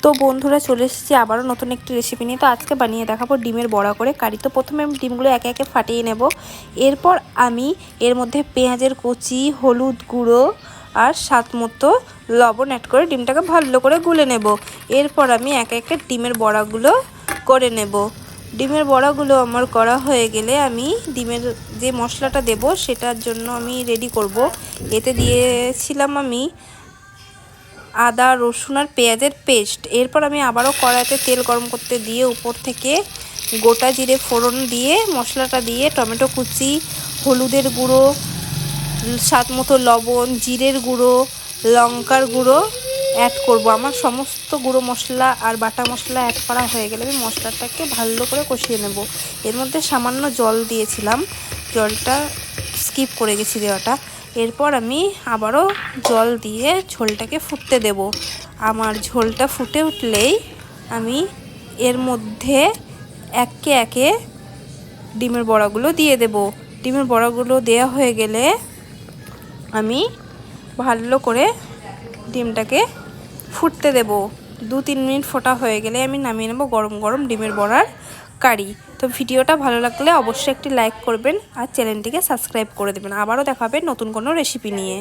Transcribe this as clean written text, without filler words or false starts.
তো বন্ধুরা চলে এসেছি আবারও নতুন একটি রেসিপি নিয়ে। তো আজকে বানিয়ে দেখাবো ডিমের বড়া করে কারি। তো প্রথমে আমি ডিমগুলো একে একে ফাটিয়ে নেব। এরপর আমি এর মধ্যে পেঁয়াজের কুচি, হলুদ গুঁড়ো আর স্বাদ মতো লবণ অ্যাড করে ডিমটাকে ভালো করে গুলে নেব। এরপর আমি একে একে ডিমের বড়াগুলো করে নেব। ডিমের বড়াগুলো আমার করা হয়ে গেলে আমি ডিমের যে মশলাটা দেব সেটার জন্য আমি রেডি করব। এতে দিয়েছিলাম আমি আদা, রসুন আর পেঁয়াজের পেস্ট। এরপর আমি আবারও কড়াইতে তেল গরম করতে দিয়ে উপর থেকে গোটা জিরে ফোড়ন দিয়ে মশলাটা দিয়ে টমেটো কুচি, হলুদের গুঁড়ো, স্বাদ মতো লবণ, জিরের গুঁড়ো, লঙ্কার গুঁড়ো অ্যাড করব। আমার সমস্ত গুঁড়ো মশলা আর বাটা মশলা অ্যাড করা হয়ে গেলে আমি মশলাটাকে ভালো করে কষিয়ে নেব। এর মধ্যে সামান্য জল দিয়েছিলাম, জলটা স্কিপ করে গেছি দেওয়াটা। এরপর আমি আবারও জল দিয়ে ঝোলটাকে ফুটতে দেব। আমার ঝোলটা ফুটে উঠলেই আমি এর মধ্যে একে একে ডিমের বড়াগুলো দিয়ে দেব। ডিমের বড়াগুলো দেওয়া হয়ে গেলে আমি ভালো করে ডিমটাকে ফুটতে দেব। 2-3 মিনিট ফোটা হয়ে গেলে আমি নামিয়ে নেব গরম গরম ডিমের বড়ার কারি। তো ভিডিওটা ভালো লাগলে অবশ্যই একটি লাইক করবেন আর চ্যানেলটিকে সাবস্ক্রাইব করে দেবেন। আবারও দেখা হবে নতুন কোনো রেসিপি নিয়ে।